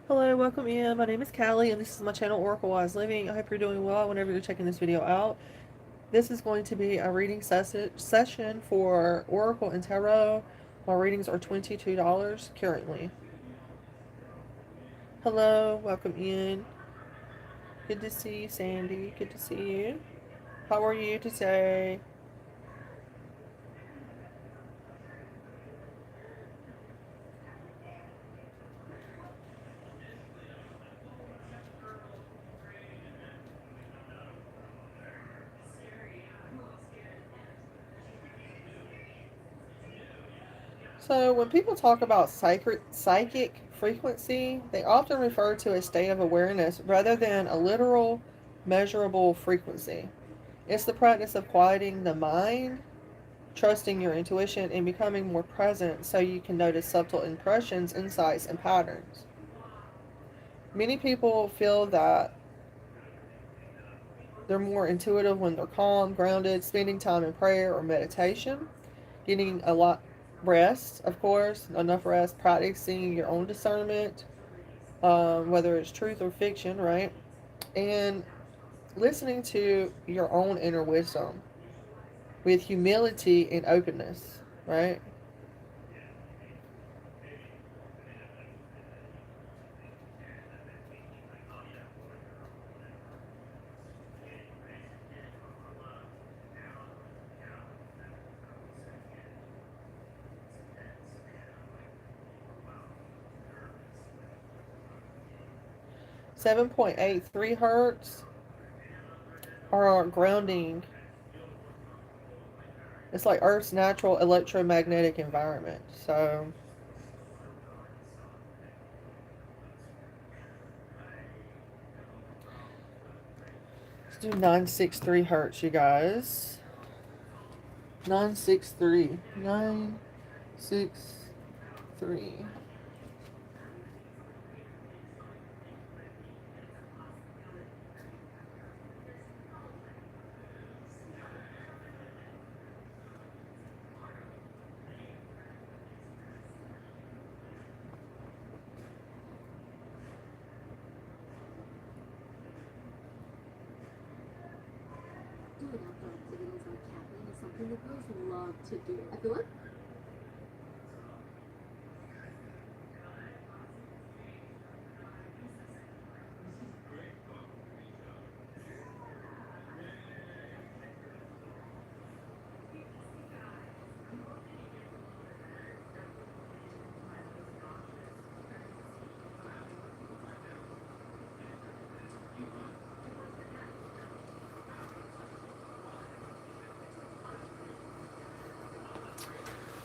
Hello, welcome in. My name is Callie, and this is my channel, Oracle Wise Living. I hope you're doing well whenever you're checking this video out. This is going to be a reading session for Oracle and Tarot. My readings are $22 currently. Hello, welcome in. Good to see you, Sandy. Good to see you. How are you today? 'So when people talk about psychic frequency, they often refer to a state of awareness rather than a literal, measurable frequency. It's the practice of quieting the mind, trusting your intuition, and becoming more present so you can notice subtle impressions, insights, and patterns. Many people feel that they're more intuitive when they're calm, grounded, spending time in prayer or meditation, getting a lot rest, of course, enough rest, practicing your own discernment, whether it's truth or fiction, right? And listening to your own inner wisdom with humility and openness, right? 7.83 hertz are grounding. It's like Earth's natural electromagnetic environment. So let's do 963 hertz, you guys. 963. 963. Outdoor activities like camping is something the girls love to do. I feel like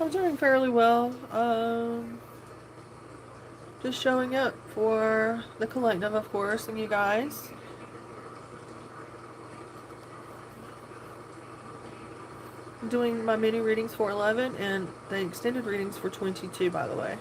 I'm doing fairly well. Just showing up for the collective, of course, and you guys. I'm doing my mini readings for 11 and the extended readings for 22, by the way.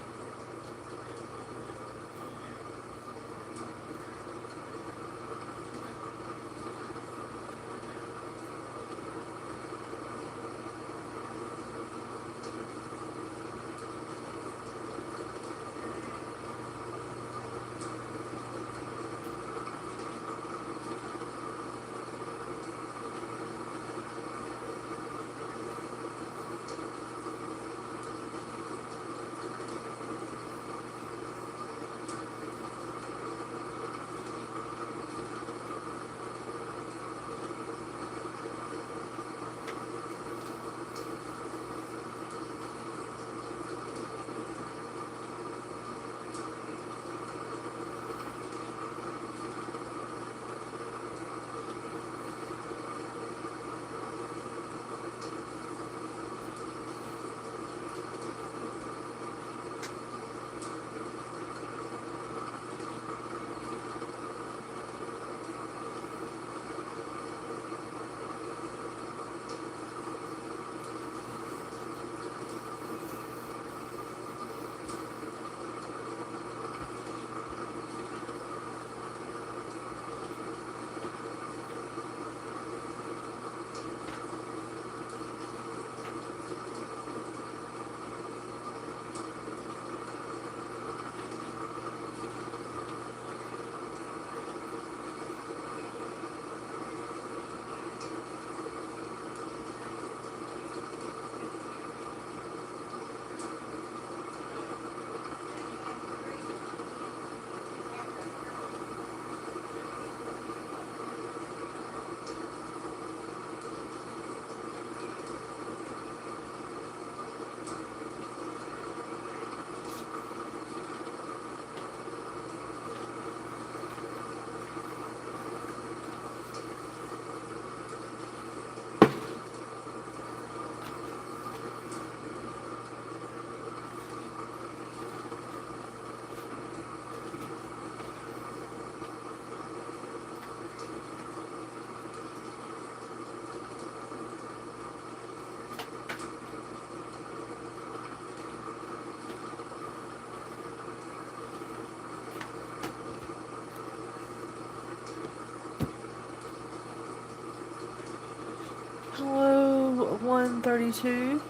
32.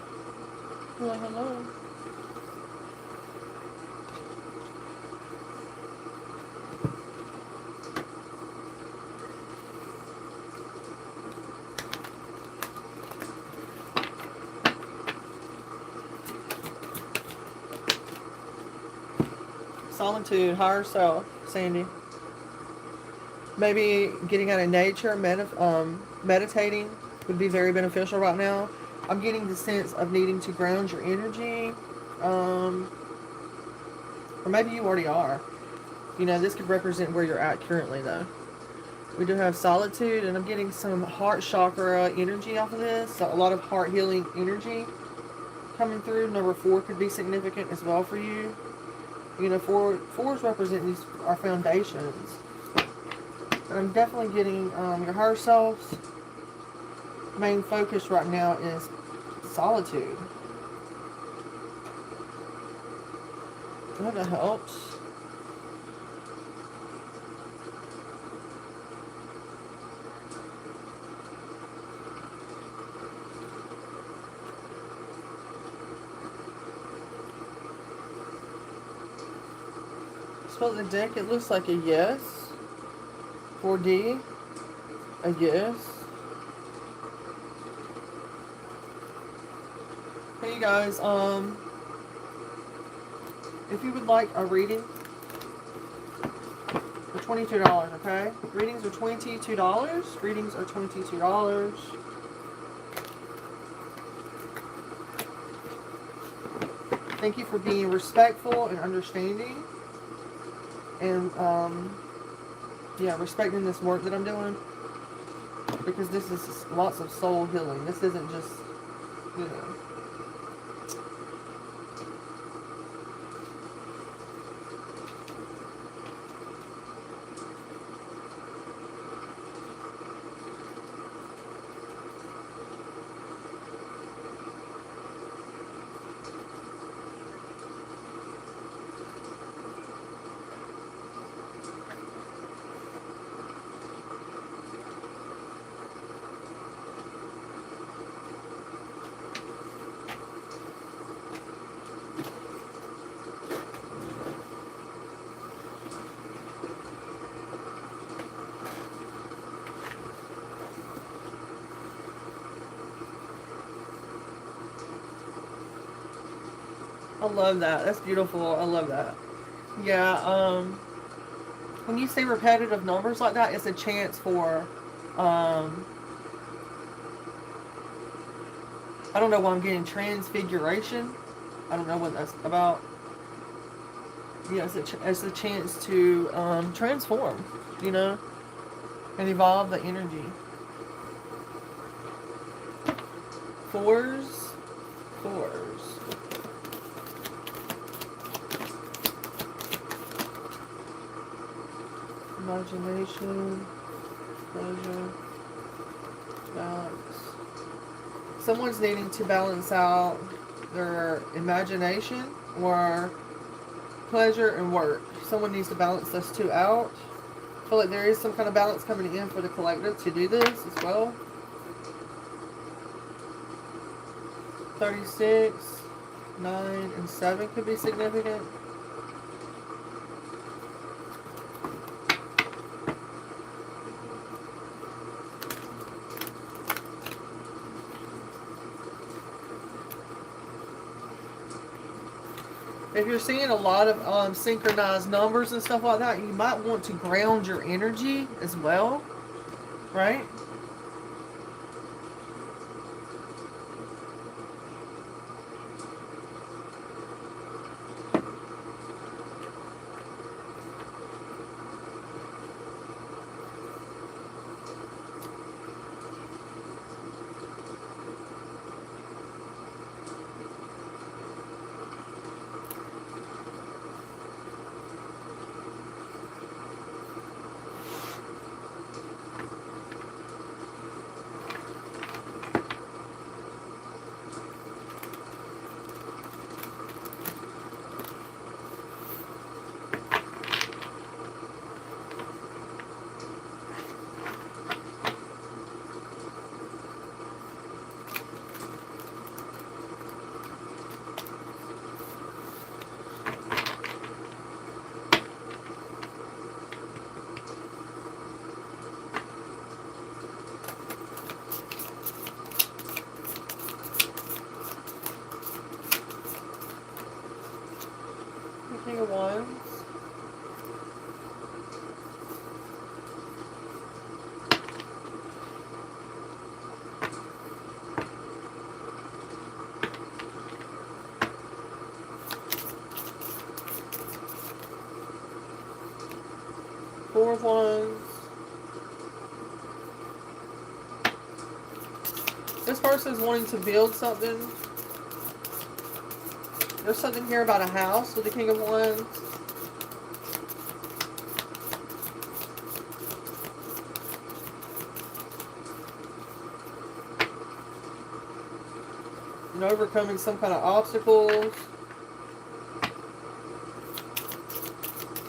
Well, hello. Solitude, higher self, Sandy. Maybe getting out of nature, meditating would be very beneficial right now. I'm getting the sense of needing to ground your energy. Or maybe you already are. You know, this could represent where you're at currently, though. We do have solitude, and I'm getting some heart chakra energy off of this. So a lot of heart healing energy coming through. Number 4 could be significant as well for you. You know, fours represent these our foundations. And I'm definitely getting your higher self's main focus right now is solitude. I hope that helps. Spell the deck, it looks like a yes. 4D, a yes. Hey you guys, if you would like a reading for $22, okay? Readings are $22. Readings are $22. Thank you for being respectful and understanding. And, yeah, respecting this work that I'm doing. Because this is lots of soul healing. This isn't just, you know. I love that. That's beautiful. I love that. Yeah, when you say repetitive numbers like that, it's a chance for, I don't know why I'm getting transfiguration. I don't know what that's about. Yeah, it's a chance to transform, you know, and evolve the energy. Fours. Imagination, pleasure, balance. Someone's needing to balance out their imagination or pleasure and work. Someone needs to balance those two out. I feel like there is some kind of balance coming in for the collective to do this as well. 36, 9, and 7 could be significant. If you're seeing a lot of synchronized numbers and stuff like that, you might want to ground your energy as well, right? King of Wands. Four of Wands. This person is wanting to build something. There's something here about a house with the King of Wands. And overcoming some kind of obstacles.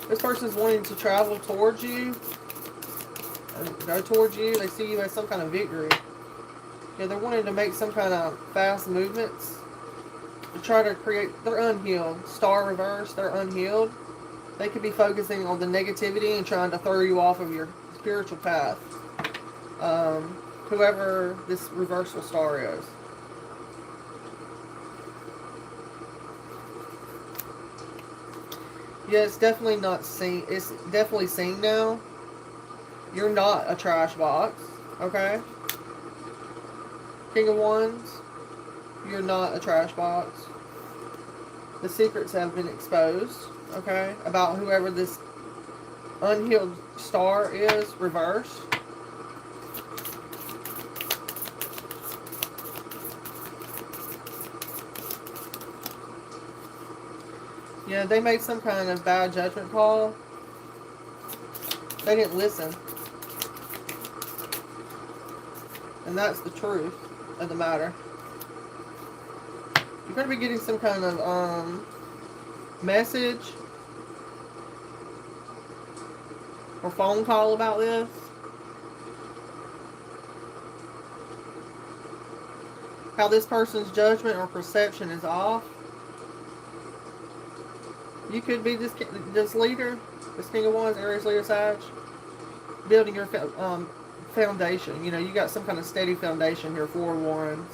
This person is wanting to travel towards you. Or go towards you. They see you as some kind of victory. Yeah, they're wanting to make some kind of fast movements. To try to create... They're unhealed. Star reverse. They're unhealed. They could be focusing on the negativity and trying to throw you off of your spiritual path. Whoever this reversal star is. Yeah, it's definitely not seen. It's definitely seen now. You're not a trash box, okay? King of Wands, you're not a trash box. The secrets have been exposed, okay? About whoever this unhealed star is, reversed. Yeah, they made some kind of bad judgment call. They didn't listen. And that's the truth of the matter. You're going to be getting some kind of message or phone call about this. How this person's judgment or perception is off. You could be this leader, this King of Wands, Aries, Leo, Sag, building your foundation. You know, you got some kind of steady foundation here. Four of Wands.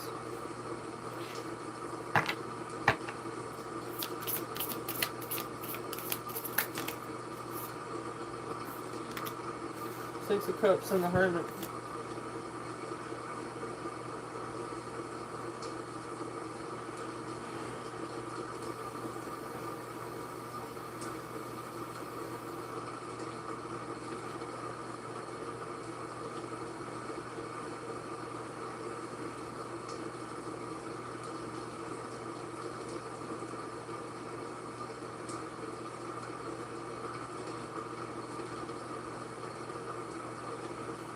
Six of Cups and the Hermit.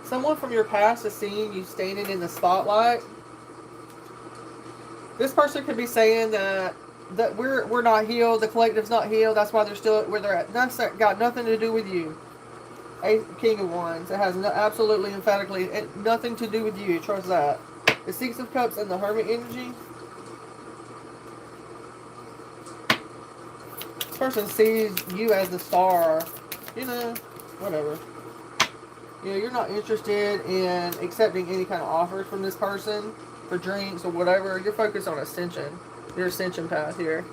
Someone from your past is seeing you standing in the spotlight. This person could be saying that we're not healed, the collective's not healed, that's why they're still where they're at. That's got nothing to do with you. King of Wands. It has absolutely, emphatically, nothing to do with you. Trust that. The Six of Cups and the Hermit energy. This person sees you as the star. You know, whatever. You know, you're not interested in accepting any kind of offers from this person for drinks or whatever. You're focused on ascension. Your ascension path here.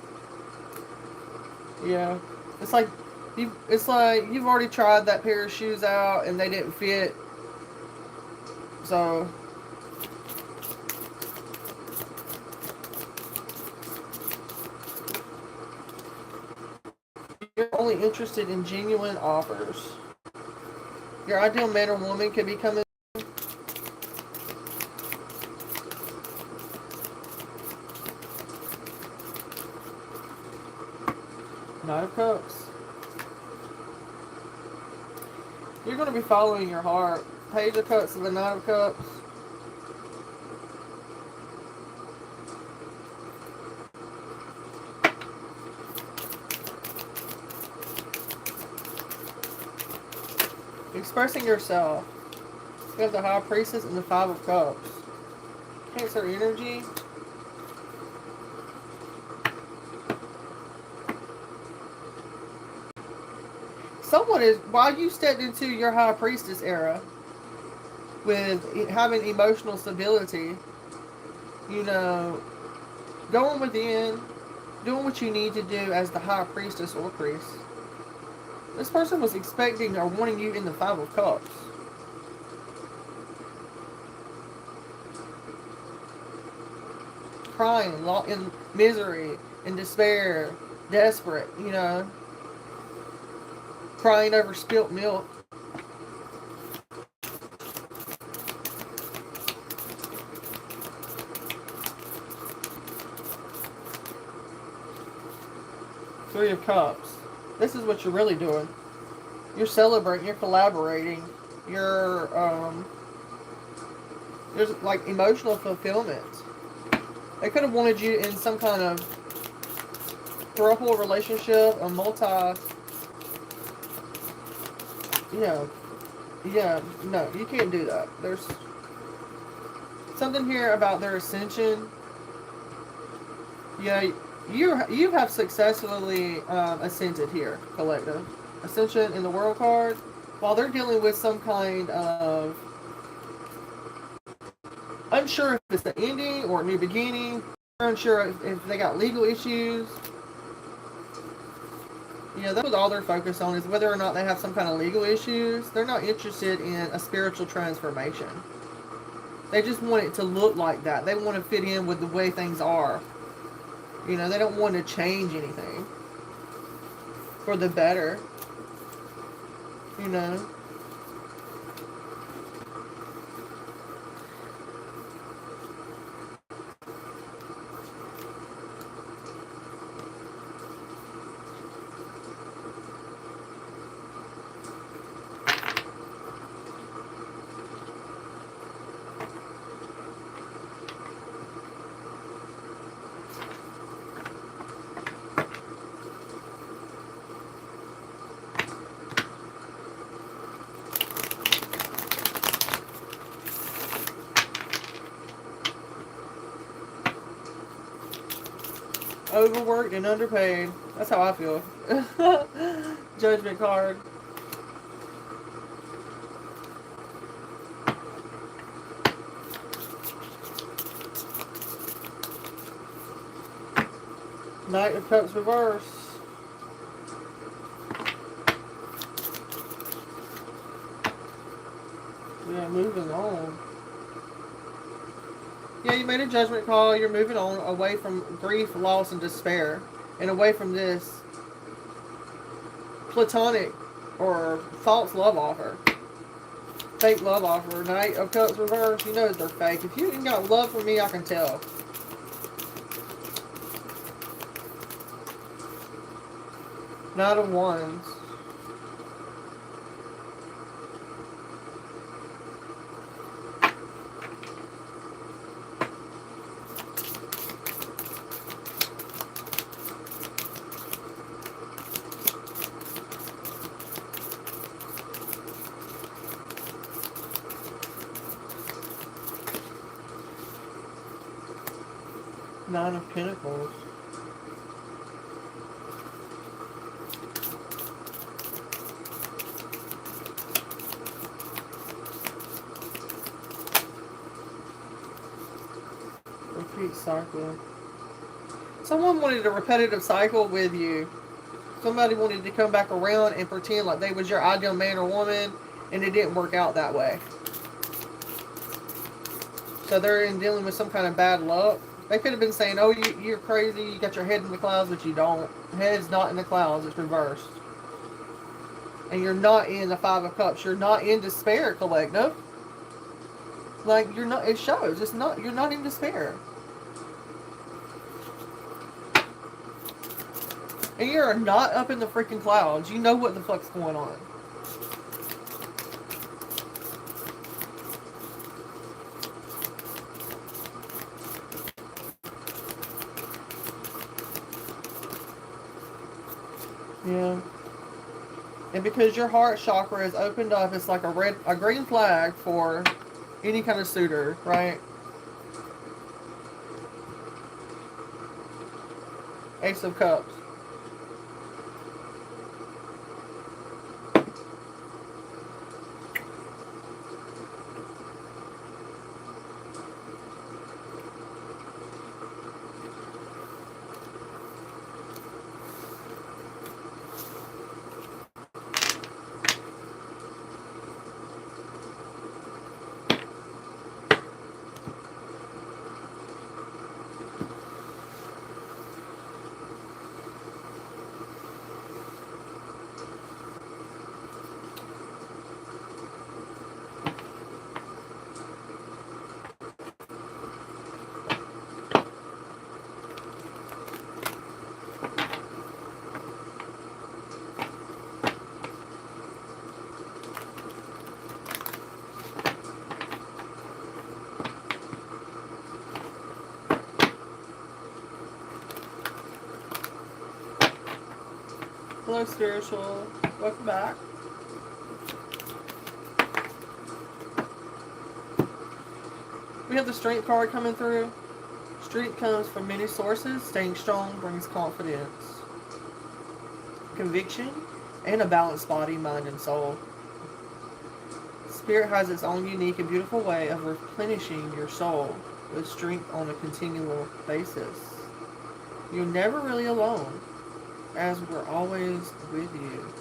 Yeah. It's like you've already tried that pair of shoes out and they didn't fit. So you're only interested in genuine offers. Your ideal man or woman could be coming. Nine of Cups. You're going to be following your heart. Page of Cups and the Nine of Cups. Expressing yourself. You have the High Priestess and the Five of Cups. Cancer energy. Someone is, while you stepped into your High Priestess era, with having emotional stability, you know, going within, doing what you need to do as the high priestess or priest. This person was expecting or wanting you in the Five of Cups. Crying, in misery, in despair, desperate, you know. Crying over spilt milk. Three of Cups. This is what you're really doing. You're celebrating, you're collaborating, there's like emotional fulfillment. They could have wanted you in some kind of throuple relationship, a multi, no, you can't do that. There's something here about their ascension. Yeah, you have successfully ascended here, collective. Ascension in the World card, while they're dealing with some kind of unsure if it's the ending or a new beginning. They're unsure if they got legal issues. That's what all they're focused on is whether or not they have some kind of legal issues. They're not interested in a spiritual transformation. They just want it to look like that. They want to fit in with the way things are. They don't want to change anything for the better. Overworked and underpaid. That's how I feel. Judgment card. Knight of Cups reverse. Yeah, moving on. Yeah, you made a judgment call. You're moving on away from grief, loss, and despair. And away from this platonic or false love offer. Fake love offer. Knight of Cups reverse. You know they're fake. If you ain't got love for me, I can tell. Knight of Wands. Nine of Pentacles. Repeat cycle. Someone wanted a repetitive cycle with you. Somebody wanted to come back around and pretend like they was your ideal man or woman, and it didn't work out that way. So they're dealing with some kind of bad luck. They could have been saying, oh, you're crazy, you got your head in the clouds, but you don't. Head's not in the clouds, it's reversed. And you're not in the Five of Cups. You're not in despair, collective. Like, you're not, it shows. It's not, you're not in despair. And you're not up in the freaking clouds. You know what the fuck's going on. Yeah. And because your heart chakra is opened up, it's like a green flag for any kind of suitor, right? Ace of Cups. Hello, spiritual. Welcome back. We have the strength card coming through. Strength comes from many sources. Staying strong brings confidence, conviction, and a balanced body, mind, and soul. Spirit has its own unique and beautiful way of replenishing your soul with strength on a continual basis. You're never really alone, as we're always with you.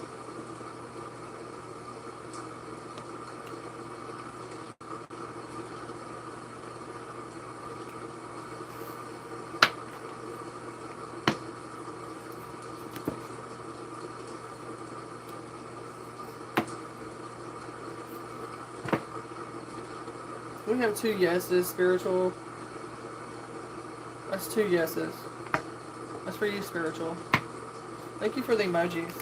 We have 2 yeses, spiritual. That's 2 yeses. That's for you, spiritual. Thank you for the emojis.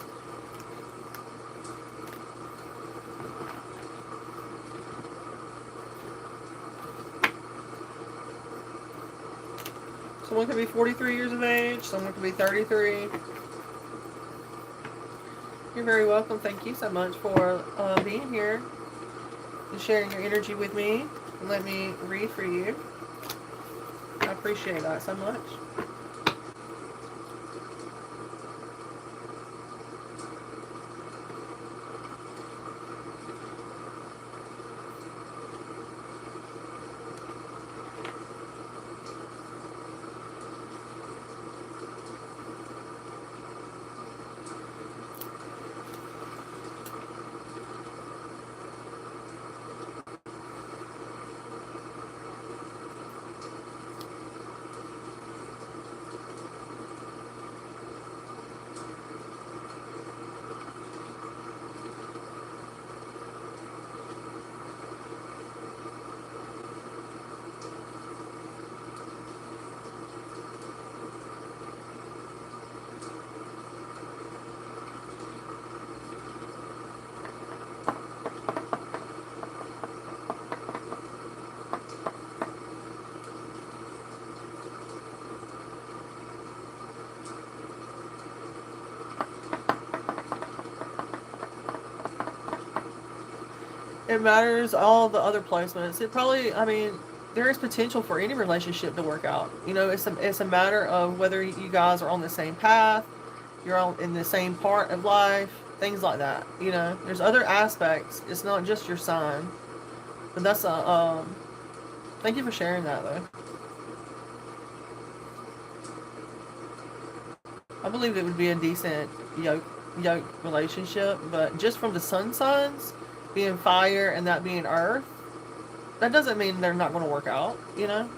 Someone could be 43 years of age. Someone could be 33. You're very welcome. Thank you so much for being here and sharing your energy with me. And let me read for you. I appreciate that so much. It matters all the other placements. It probably, I mean, there is potential for any relationship to work out. You know, it's a matter of whether you guys are on the same path, you're on in the same part of life, things like that. You know, there's other aspects. It's not just your sign. But that's a thank you for sharing that though. I believe it would be a decent yoke relationship, but just from the sun signs being fire and that being earth, that doesn't mean they're not going to work out, you know?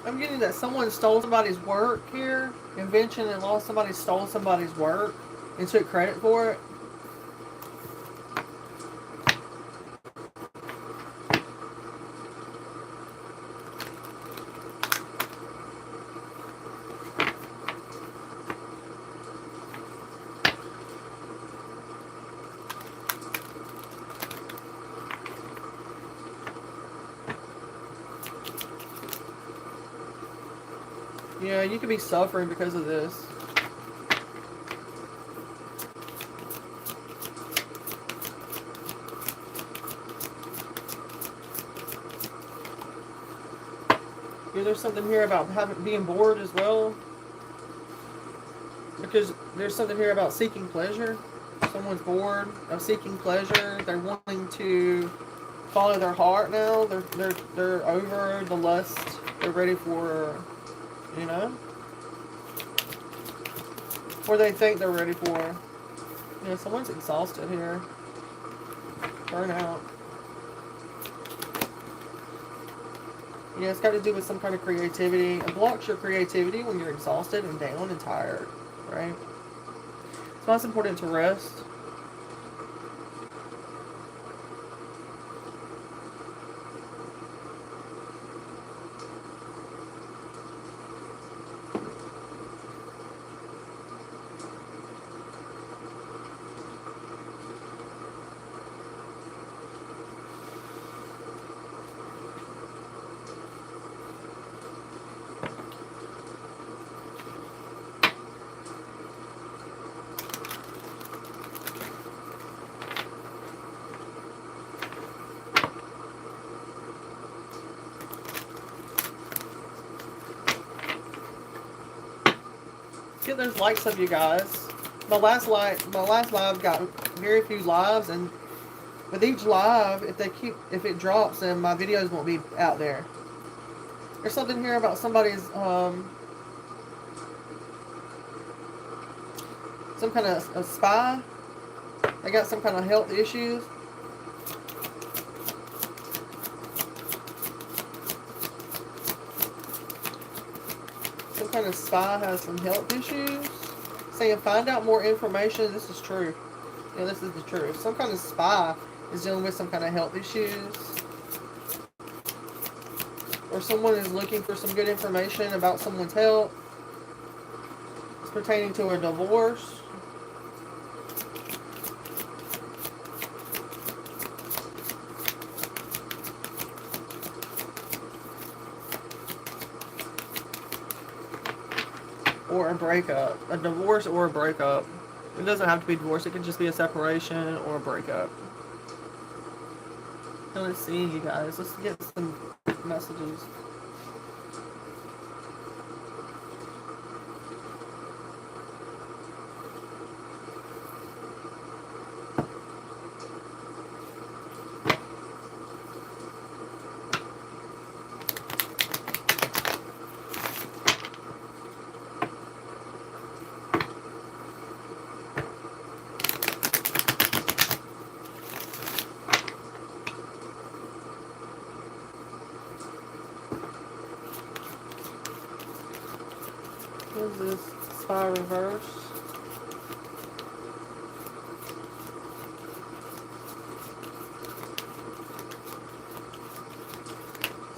I'm getting that someone stole somebody's work here. Invention and lost. Somebody stole somebody's work and took credit for it. Yeah, you could be suffering because of this. Yeah, there's something here about being bored as well. Because there's something here about seeking pleasure. Someone's bored of seeking pleasure. They're wanting to follow their heart now. They're over the lust. They're ready for, you know, or they think they're ready for. You know, someone's exhausted here. Burnout. Yeah, it's got to do with some kind of creativity. It blocks your creativity when you're exhausted and down and tired, right? So it's important to rest. Get those likes of you guys. My last live got very few lives, and with each live, if it drops, then my videos won't be out there. There's something here about somebody's some kind of a spy. They got some kind of health issues. Some kind of spy has some health issues. Saying find out more information. This is true. Yeah, this is the truth. Some kind of spy is dealing with some kind of health issues. Or someone is looking for some good information about someone's health. It's pertaining to a divorce. Or a breakup. A divorce or a breakup. It doesn't have to be divorce. It can just be a separation or a breakup. Now let's see, you guys. Let's get some messages. What is this? Spy reverse.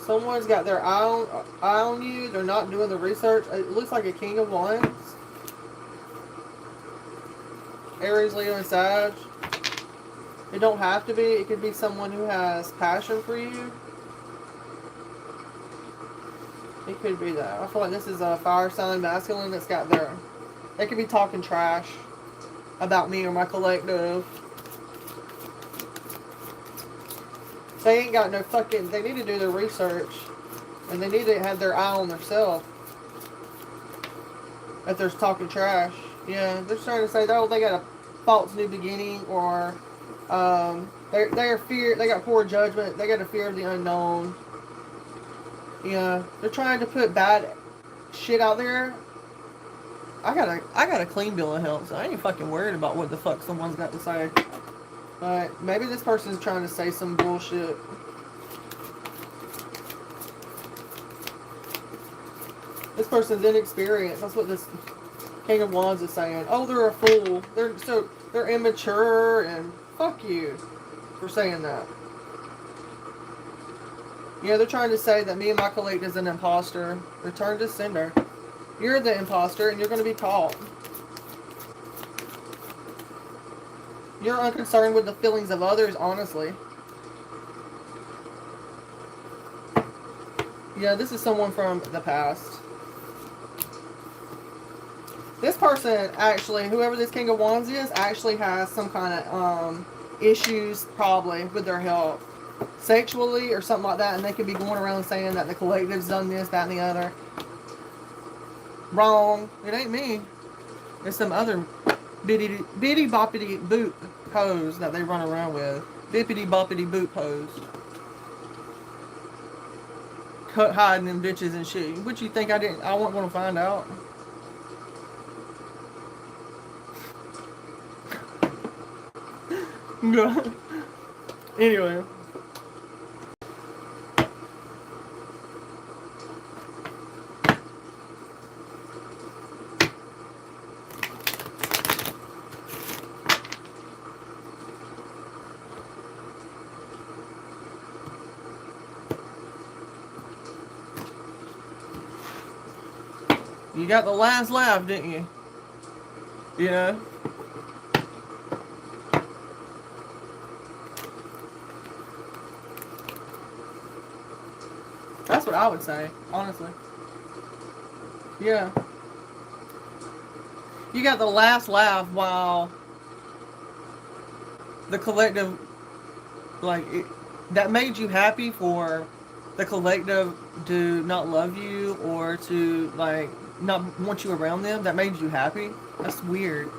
Someone's got their eye on you. They're not doing the research. It looks like a King of Wands. Aries, Leo, and Sag. It don't have to be. It could be someone who has passion for you. It could be that. I feel like this is a fire sign masculine that's got their... They could be talking trash about me or my collective. They ain't got no fucking... They need to do their research. And they need to have their eye on themselves. If they're talking trash. Yeah, they're trying to say, oh, they got a false new beginning, or they got poor judgment, they got a fear of the unknown. Yeah, they're trying to put bad shit out there. I got a clean bill of health, so I ain't fucking worried about what the fuck someone's got to say. But maybe this person's trying to say some bullshit. This person's inexperienced. That's what this King of Wands is saying. Oh, they're a fool. They're immature, and fuck you for saying that. Yeah, they're trying to say that me and my colleague is an imposter. Return to sender. You're the imposter, and you're going to be caught. You're unconcerned with the feelings of others, honestly. Yeah, this is someone from the past. This person actually, whoever this King of Wands is, actually has some kind of issues probably with their health. Sexually or something like that, and they could be going around saying that the collective's done this, that, and the other. Wrong. It ain't me. It's some other bitty boppity boot pose that they run around with. Bippity boppity boot pose. Cut hiding them bitches and shit. What you think I wasn't gonna find out? Anyway. You got the last laugh, didn't you? You know? That's what I would say, honestly. Yeah. You got the last laugh while the collective, that made you happy for the collective to not love you or to, not want you around them. That made you happy. That's weird.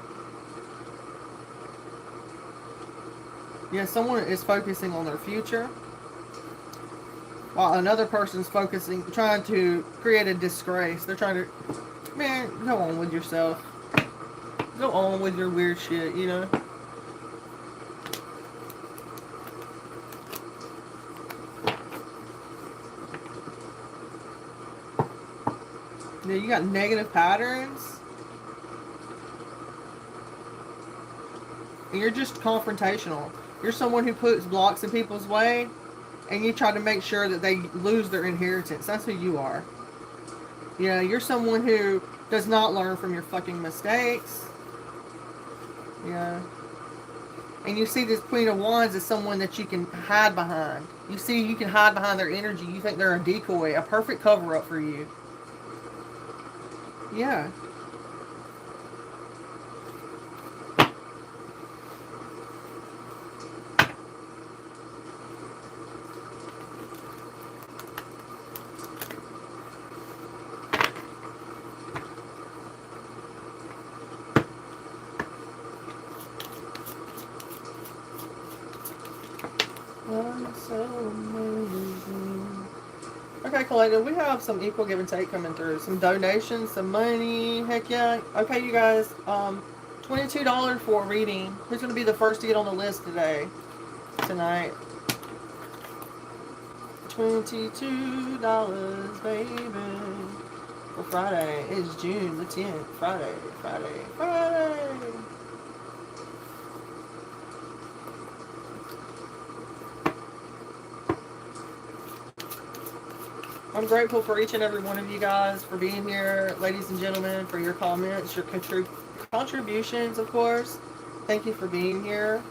Yeah, someone is focusing on their future while another person's trying to create a disgrace. They're trying to, man, go on with yourself. Go on with your weird shit, you know? Yeah, you got negative patterns. And you're just confrontational. You're someone who puts blocks in people's way, and you try to make sure that they lose their inheritance. That's who you are. Yeah, you're someone who does not learn from your fucking mistakes. Yeah. And you see this Queen of Wands as someone that you can hide behind. You see you can hide behind their energy. You think they're a decoy, a perfect cover-up for you. Yeah. So amazing. Okay, collective, we have some equal give and take coming through. Some donations, some money. Heck yeah. Okay, you guys. $22 for a reading. Who's going to be the first to get on the list tonight? $22, baby. For Friday. It's June the 10th. Friday. I'm grateful for each and every one of you guys for being here, ladies and gentlemen, for your comments, your contributions, of course. Thank you for being here.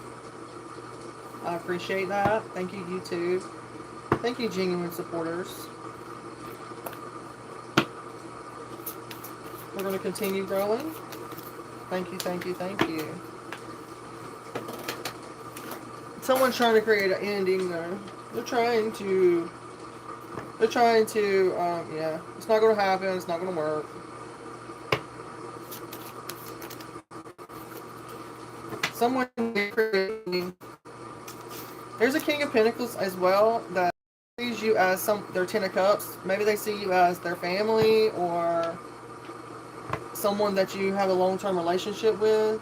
I appreciate that. Thank you, YouTube. Thank you, genuine supporters. We're going to continue growing. Thank you. Someone's trying to create an ending, though. They're trying to, yeah. It's not going to happen. It's not going to work. Someone creating. There's a King of Pentacles as well that sees you as their Ten of Cups. Maybe they see you as their family or someone that you have a long-term relationship with.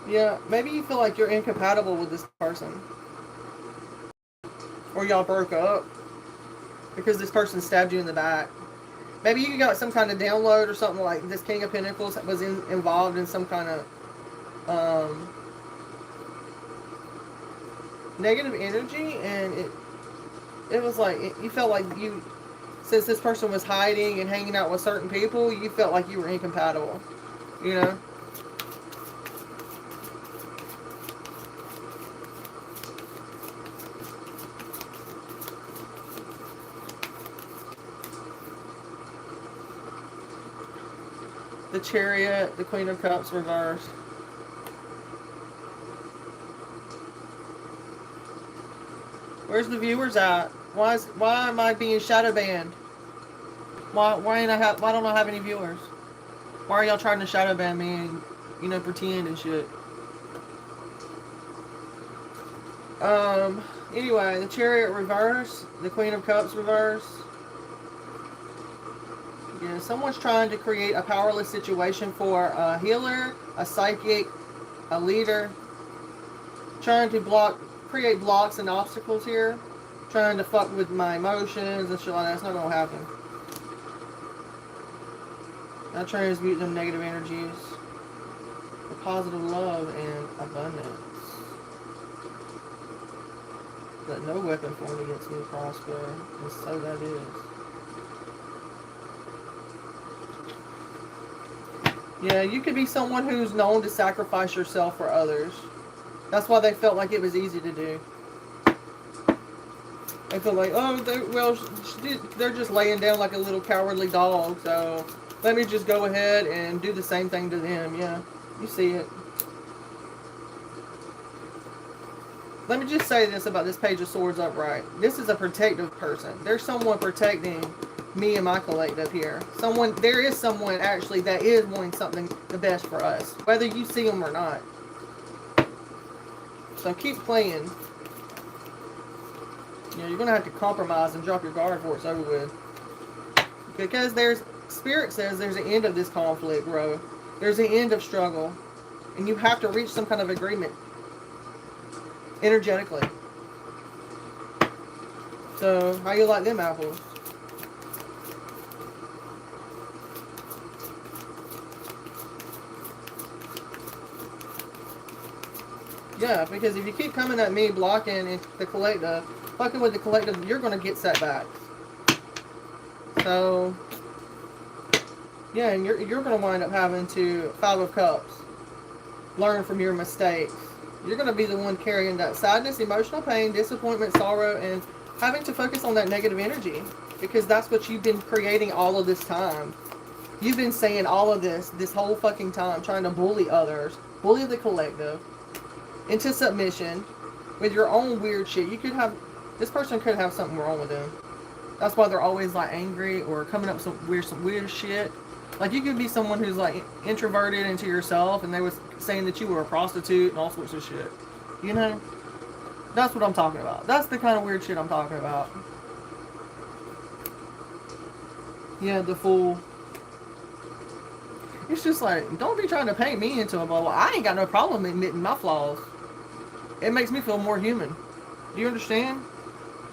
Yeah, maybe you feel like you're incompatible with this person. Or y'all broke up because this person stabbed you in the back. Maybe you got some kind of download or something like this King of Pentacles was involved in some kind of negative energy, and it was like you felt like you, since this person was hiding and hanging out with certain people, you felt like you were incompatible, you know. The Chariot, the Queen of Cups reversed. Where's the viewers at? Why am I being shadow banned? Why don't I have any viewers? Why are y'all trying to shadow ban me and, you know, pretend and shit? Anyway, the Chariot reverse, the Queen of Cups reverse. Yeah, someone's trying to create a powerless situation for a healer, a psychic, a leader. Trying to create blocks and obstacles here. Trying to fuck with my emotions and shit like that. It's not gonna happen. I transmute them negative energies for positive love and abundance. Let no weapon formed against me prosper, and so that is. Yeah, you could be someone who's known to sacrifice yourself for others. That's why they felt like it was easy to do. They feel like, oh, they're just laying down like a little cowardly dog, so let me just go ahead and do the same thing to them. Yeah, you see it. Let me just say this about this Page of Swords upright. This is a protective person. There's someone protecting me and my collective here. There is someone actually that is wanting something the best for us, whether you see them or not. So keep playing. You know, you're gonna have to compromise and drop your guard before it's over with. Because Spirit says there's an end of this conflict, bro. There's an end of struggle. And you have to reach some kind of agreement. Energetically. So, how you like them apples? Yeah, because if you keep coming at me, blocking the collective, fucking with the collective, you're going to get setbacks. So, yeah, and you're going to wind up having to, Five of Cups, learn from your mistakes. You're going to be the one carrying that sadness, emotional pain, disappointment, sorrow, and having to focus on that negative energy. Because that's what you've been creating all of this time. You've been saying all of this whole fucking time, trying to bully others, bully the collective, into submission, with your own weird shit. This person could have something wrong with them. That's why they're always like angry or coming up with some weird shit. Like, you could be someone who's like introverted into yourself, and they was saying that you were a prostitute and all sorts of shit. You know? That's what I'm talking about. That's the kind of weird shit I'm talking about. Yeah, the Fool. It's just like, don't be trying to paint me into a bubble. I ain't got no problem admitting my flaws. It makes me feel more human. Do you understand?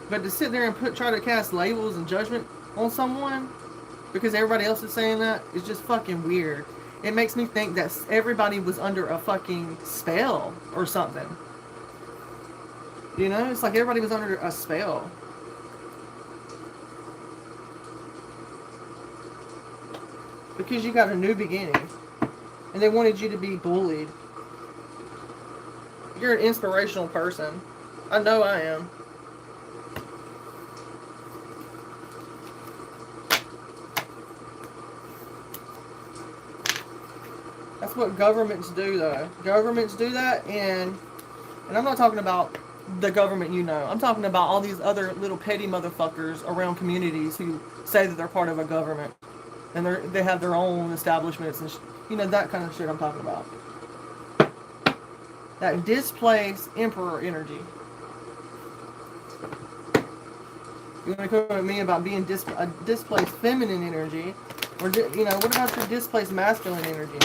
But to sit there and try to cast labels and judgment on someone because everybody else is saying that is just fucking weird. It makes me think that everybody was under a fucking spell or something. You know? It's like everybody was under a spell. Because you got a new beginning. And they wanted you to be bullied. You're an inspirational person. I know I am. That's what governments do, though. Governments do that, and I'm not talking about the government you know. I'm talking about all these other little petty motherfuckers around communities who say that they're part of a government. And they have their own establishments and you know, that kind of shit I'm talking about. That displaced emperor energy. You want to come at me about being a displaced feminine energy, or you know, what about your displaced masculine energy?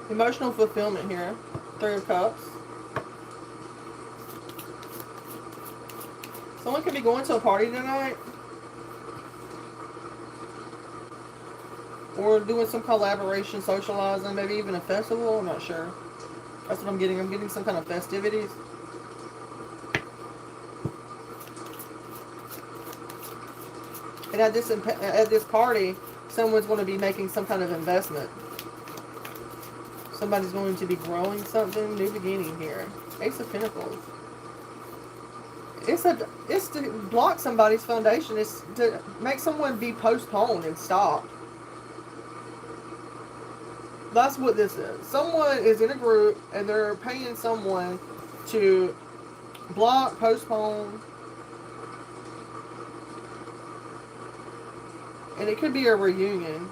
Emotional fulfillment here. 3 of Cups. Someone could be going to a party tonight. Or doing some collaboration, socializing, maybe even a festival. I'm not sure. That's what I'm getting. I'm getting some kind of festivities. And at this party, someone's going to be making some kind of investment. Somebody's going to be growing something. New beginning here. Ace of Pentacles. It's to block somebody's foundation. It's to make someone be postponed and stopped. That's what this is. Someone is in a group and they're paying someone to block, postpone. And it could be a reunion.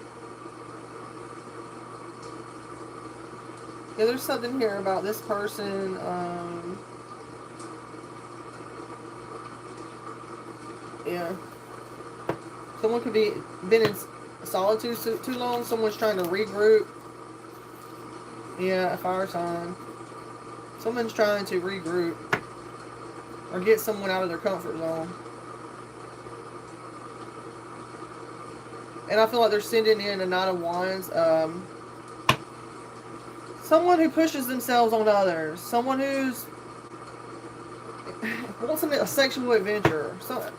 Yeah, there's something here about this person. Yeah. Someone could be been in solitude too long. Someone's trying to regroup. Yeah, a fire sign. Someone's trying to regroup or get someone out of their comfort zone. And I feel like they're sending in a Knight of Wands. Someone who pushes themselves on others. Someone who's wants a sexual adventure. So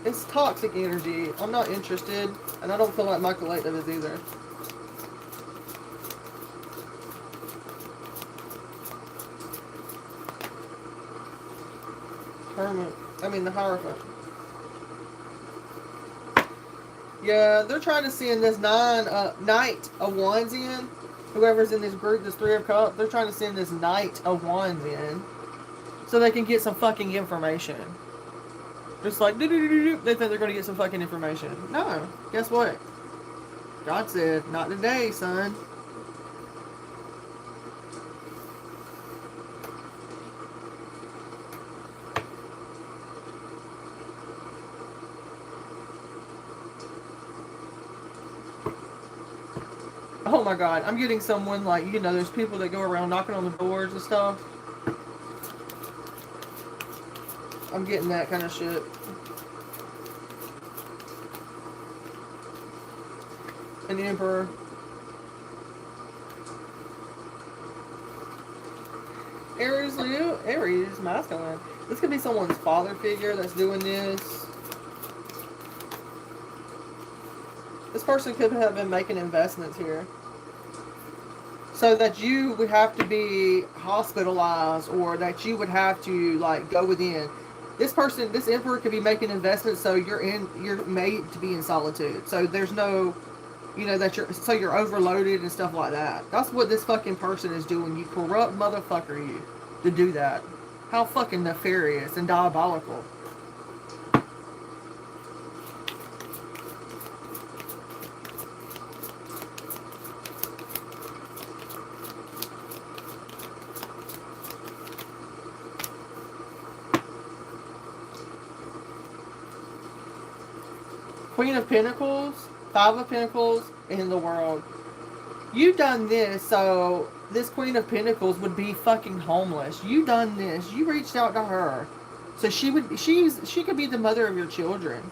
it's toxic energy. I'm not interested, and I don't feel like my collective is either. The Hierophant. Yeah, they're trying to send this Knight of Wands in. Whoever's in this group, this 3 of Cups, they're trying to send this Knight of Wands in so they can get some fucking information. Just like, they think they're going to get some fucking information. No. Guess what? God said, not today, son. Oh my God, I'm getting someone like, there's people that go around knocking on the doors and stuff. I'm getting that kind of shit. An Emperor. Aries, Leo. Aries, masculine. This could be someone's father figure that's doing this. This person could have been making investments here. So that you would have to be hospitalized or that you would have to go within. This person, this Emperor could be making investments so you're made to be in solitude. So there's no, you're overloaded and stuff like that. That's what this fucking person is doing. You corrupt motherfucker, you, to do that. How fucking nefarious and diabolical. Queen of Pentacles, 5 of Pentacles, in the world. You done this so this Queen of Pentacles would be fucking homeless. You done this. You reached out to her. So she could be the mother of your children.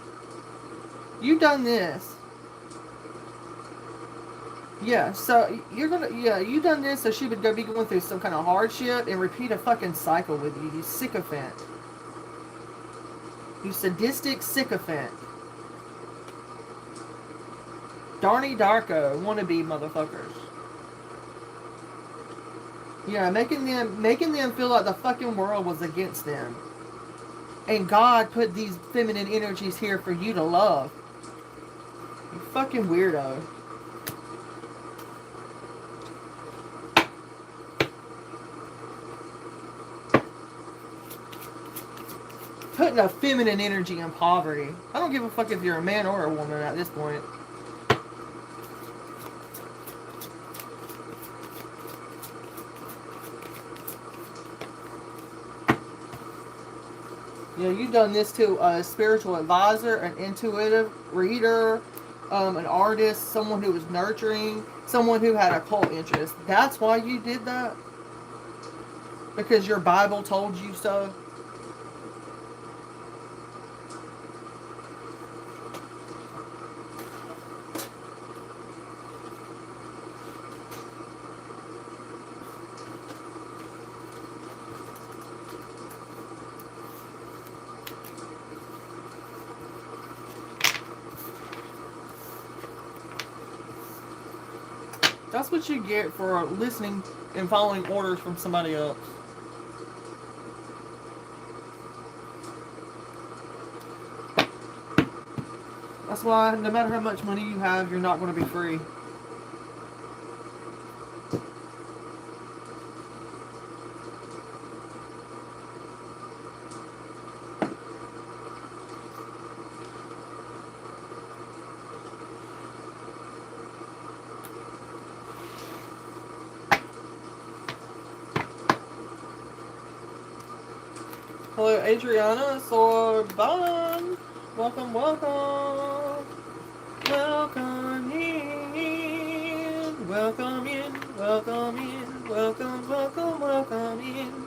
You done this. Yeah, so you done this so she would be going through some kind of hardship and repeat a fucking cycle with you, you sycophant. You sadistic sycophant. Darny Darko wannabe motherfuckers. Yeah, making them feel like the fucking world was against them. And God put these feminine energies here for you to love. You fucking weirdo. Putting a feminine energy in poverty. I don't give a fuck if you're a man or a woman at this point. Yeah, you've done this to a spiritual advisor, an intuitive reader, an artist, someone who was nurturing, someone who had a occult interest. That's why you did that? Because your Bible told you so? That's what you get for listening and following orders from somebody else. That's why no matter how much money you have, you're not going to be free. Hello, Adriana Sorban. Welcome, welcome. Welcome in. Welcome in. Welcome in. Welcome, welcome, welcome in.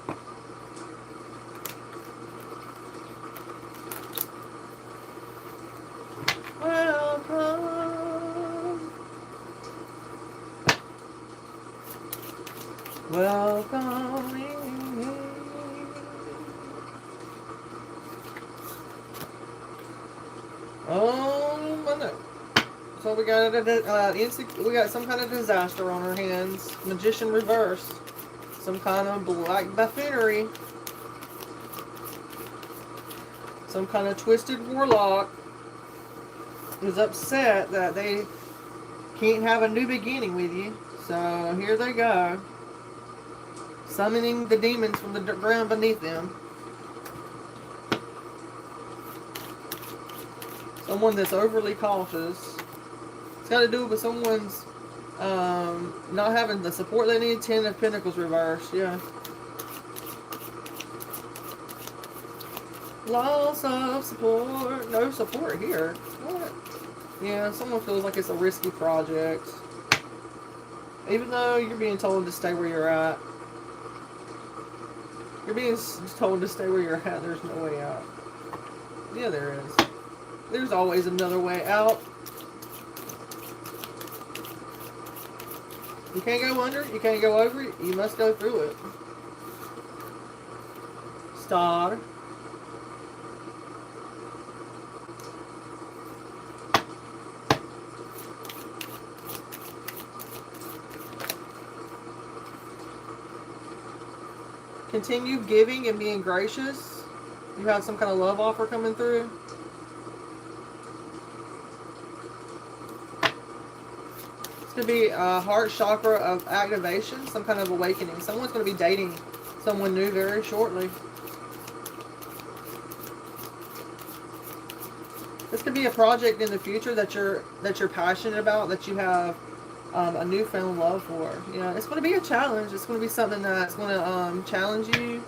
Welcome. Welcome in. Oh, no. So we got we got some kind of disaster on our hands. Magician reversed. Some kind of black buffoonery. Some kind of twisted warlock is upset that they can't have a new beginning with you. So here they go. Summoning the demons from the ground beneath them. Someone that's overly cautious. It's got to do with someone's not having the support they need. 10 of Pentacles reversed, yeah. Loss of support. No support here. What? Yeah, someone feels like it's a risky project. Even though you're being told to stay where you're at. You're being told to stay where you're at. There's no way out. Yeah, there is. There's always another way out. You can't go under it. You can't go over it. You must go through it. Star. Continue giving and being gracious. You have some kind of love offer coming through. Could be a heart chakra of activation, some kind of awakening. Someone's going to be dating someone new very shortly. This could be a project in the future that you're passionate about, that you have a newfound love for. You know, it's going to be a challenge. It's going to be something that's going to challenge you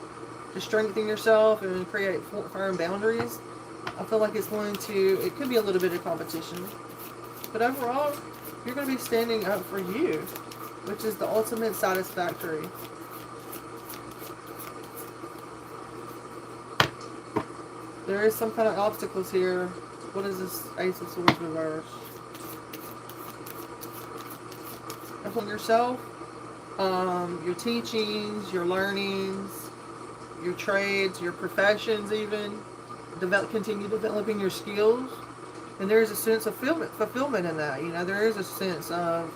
to strengthen yourself and create firm boundaries. I feel like it's going to. It could be a little bit of competition, but overall, you're going to be standing up for you, which is the ultimate satisfactory. There is some kind of obstacles here. What is this Ace of Swords reverse? Upon yourself, your teachings, your learnings, your trades, your professions even. Continue developing your skills. And there is a sense of fulfillment in that. You know, there is a sense of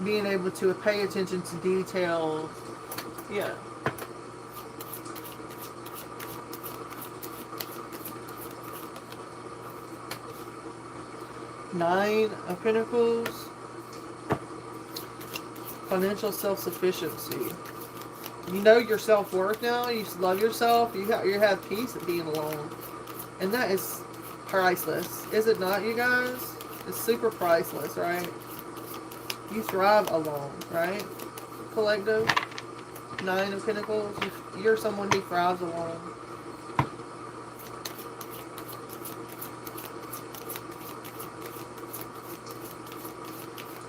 being able to pay attention to details. Yeah. Nine of Pentacles. Financial self-sufficiency. You know your self-worth now. You love yourself. You have peace at being alone. And that is priceless. Is it not, you guys? It's super priceless, right? You thrive alone, right? Collective. Nine of Pentacles. You're someone who thrives alone.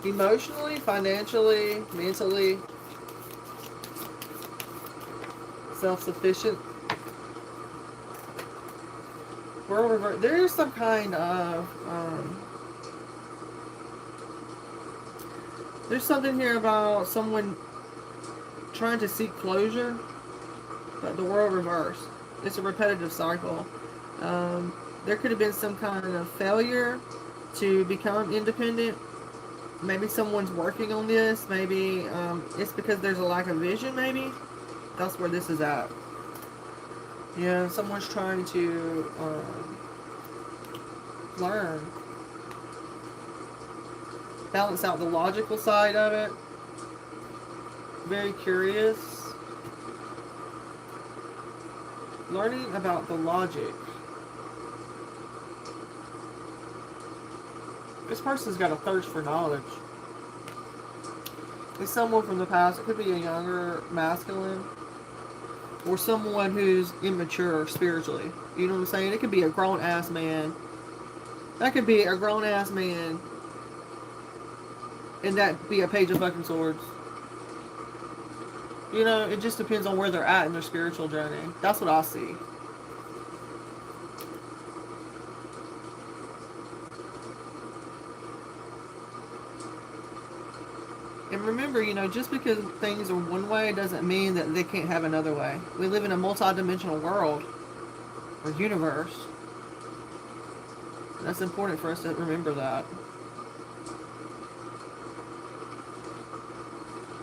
Emotionally, financially, mentally, self-sufficient. World reverse. There is some kind of there's something here about someone trying to seek closure, but the world reversed. It's a repetitive cycle. There could have been some kind of failure to become independent. Maybe someone's working on this. Maybe it's because there's a lack of vision. Maybe that's where this is at. Yeah, someone's trying to learn, balance out the logical side of it. Very curious. Learning about the logic. This person's got a thirst for knowledge. It's someone from the past. It could be a younger masculine. Or someone who's immature spiritually. You know what I'm saying? It could be a grown-ass man. That could be a grown-ass man. And that be a page of fucking swords. You know, it just depends on where they're at in their spiritual journey. That's what I see. And remember, you know, just because things are one way doesn't mean that they can't have another way. We live in a multi-dimensional world or universe. That's important for us to remember that.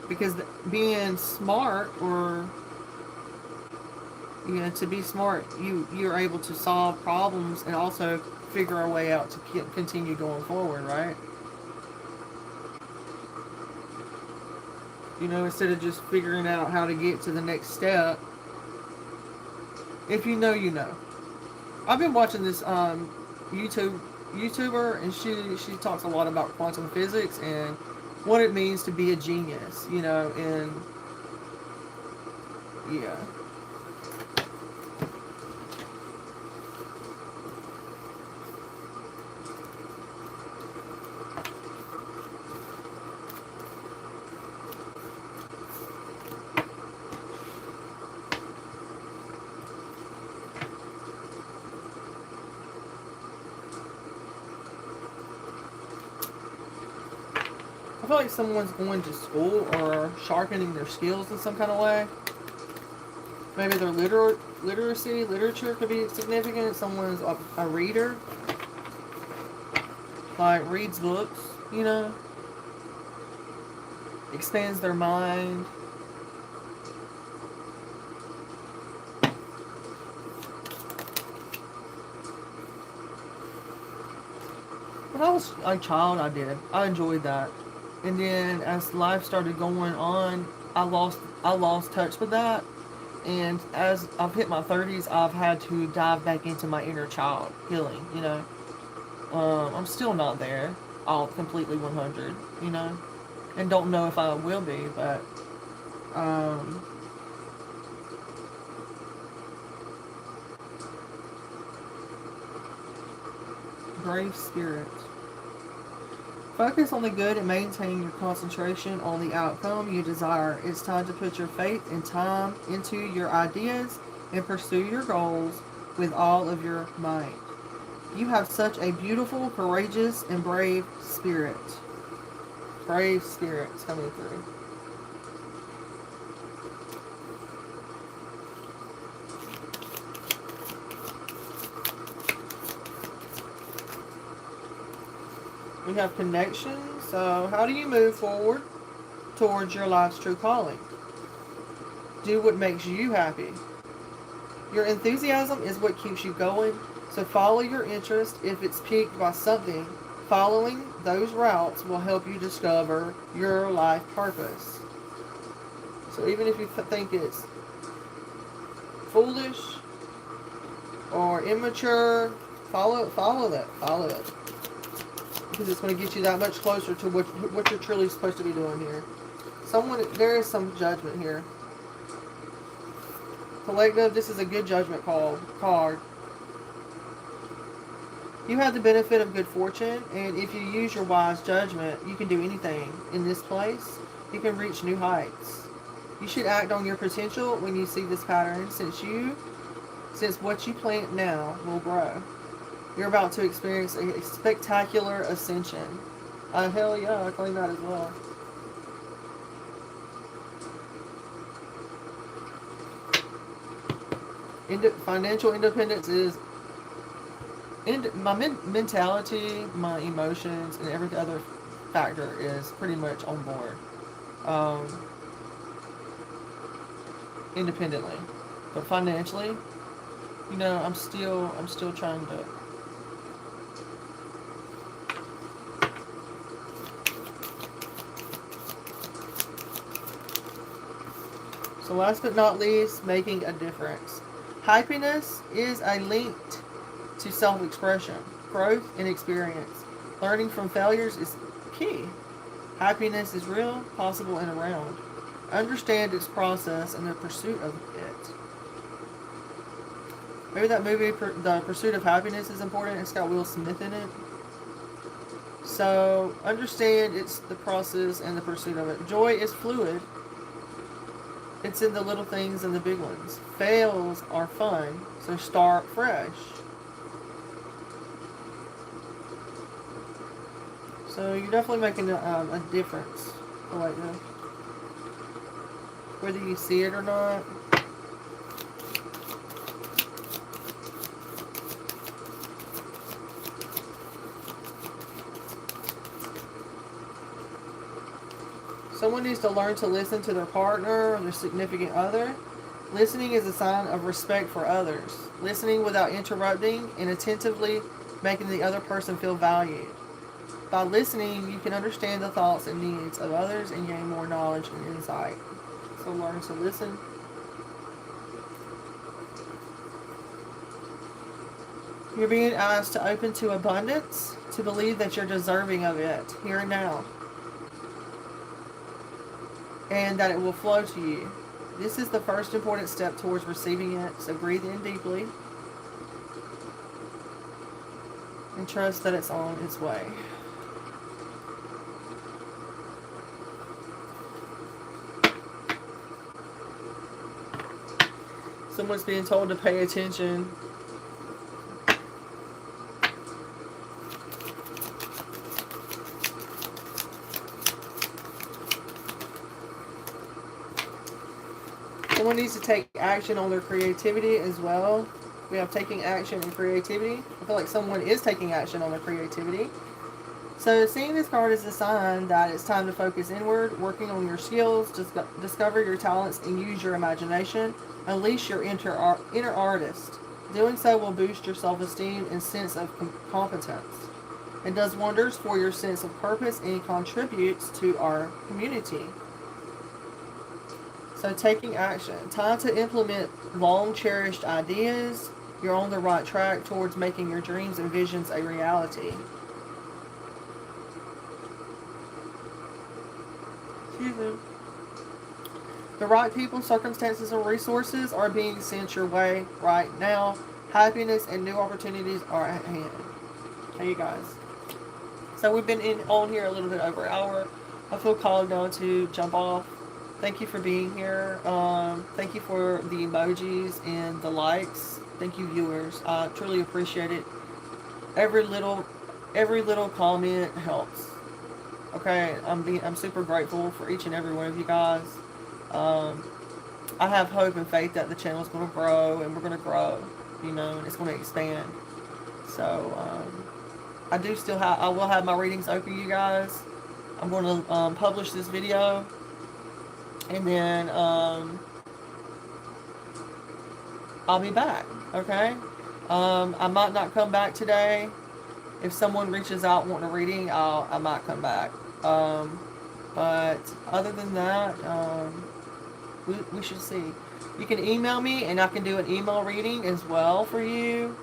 Because being smart, or you know, to be smart, you're able to solve problems and also figure our way out to continue going forward, right? You know, instead of just figuring out how to get to the next step. If you know, you know. I've been watching this YouTuber, and she talks a lot about quantum physics and what it means to be a genius, you know, and yeah. I feel like someone's going to school or sharpening their skills in some kind of way. Maybe their literature could be significant. Someone's a reader, like reads books, you know, expands their mind. When I was a child, I enjoyed that. And then as life started going on, I lost touch with that. And as I've hit my 30s, I've had to dive back into my inner child healing, you know. I'm still not there, all completely 100, you know. And don't know if I will be, but brave spirit. Focus on the good and maintain your concentration on the outcome you desire. It's time to put your faith and time into your ideas and pursue your goals with all of your might. You have such a beautiful, courageous, and brave spirit. Brave spirits coming through. We have connection. So how do you move forward towards your life's true calling? Do what makes you happy. Your enthusiasm is what keeps you going. So follow your interest. If it's piqued by something, following those routes will help you discover your life purpose. So even if you think it's foolish or immature, follow it. Because it's going to get you that much closer to what you're truly supposed to be doing here. There is some judgment here. Collective, this is a good judgment card. You have the benefit of good fortune, and if you use your wise judgment, you can do anything in this place. You can reach new heights. You should act on your potential when you see this pattern, since what you plant now will grow. You're about to experience a spectacular ascension. Hell yeah, I claim that as well. Financial independence is my mentality, my emotions, and every other factor is pretty much on board, um, independently. But financially, I'm still trying to. So last but not least, making a difference. Happiness is a link to self-expression, growth, and experience. Learning from failures is key. Happiness is real, possible, and around. Understand its process and the pursuit of it. Maybe that movie, The Pursuit of Happiness, is important. It's got Will Smith in it. So understand it's the process and the pursuit of it. Joy is fluid. It's in the little things and the big ones. Fails are fun, so start fresh. So you're definitely making a difference, like this, whether you see it or not. Someone needs to learn to listen to their partner or their significant other. Listening is a sign of respect for others. Listening without interrupting and attentively making the other person feel valued. By listening, you can understand the thoughts and needs of others and gain more knowledge and insight. So learn to listen. You're being asked to open to abundance, to believe that you're deserving of it here and now, and that it will flow to you. This is the first important step towards receiving it, so breathe in deeply and trust that it's on its way. Someone's being told to pay attention. Someone needs to take action on their creativity as well. We have taking action and creativity. I feel like someone is taking action on their creativity. So seeing this card is a sign that it's time to focus inward, working on your skills, discover your talents, and use your imagination. Unleash your inner artist. Doing so will boost your self-esteem and sense of competence. It does wonders for your sense of purpose and contributes to our community. So taking action. Time to implement long-cherished ideas. You're on the right track towards making your dreams and visions a reality. Excuse me. The right people, circumstances, and resources are being sent your way right now. Happiness and new opportunities are at hand. Hey, you guys. So we've been on here a little bit over an hour. I feel called now to jump off. Thank you for being here. Thank you for the emojis and the likes. Thank you, viewers. I truly appreciate it. Every little comment helps. Okay, I'm super grateful for each and every one of you guys. I have hope and faith that the channel is going to grow, and we're going to grow, and it's going to expand. So I will have my readings open, you guys. I'm going to publish this video, and then I'll be back. Okay, I might not come back today. If someone reaches out wanting a reading, I might come back. But other than that, we should see. You can email me, and I can do an email reading as well for you.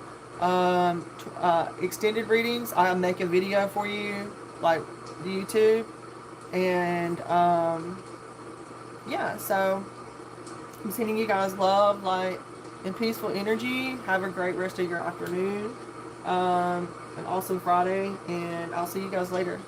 Extended readings, I'll make a video for you, like YouTube. And yeah, so I'm sending you guys love, light, and peaceful energy. Have a great rest of your afternoon. an awesome Friday, and I'll see you guys later.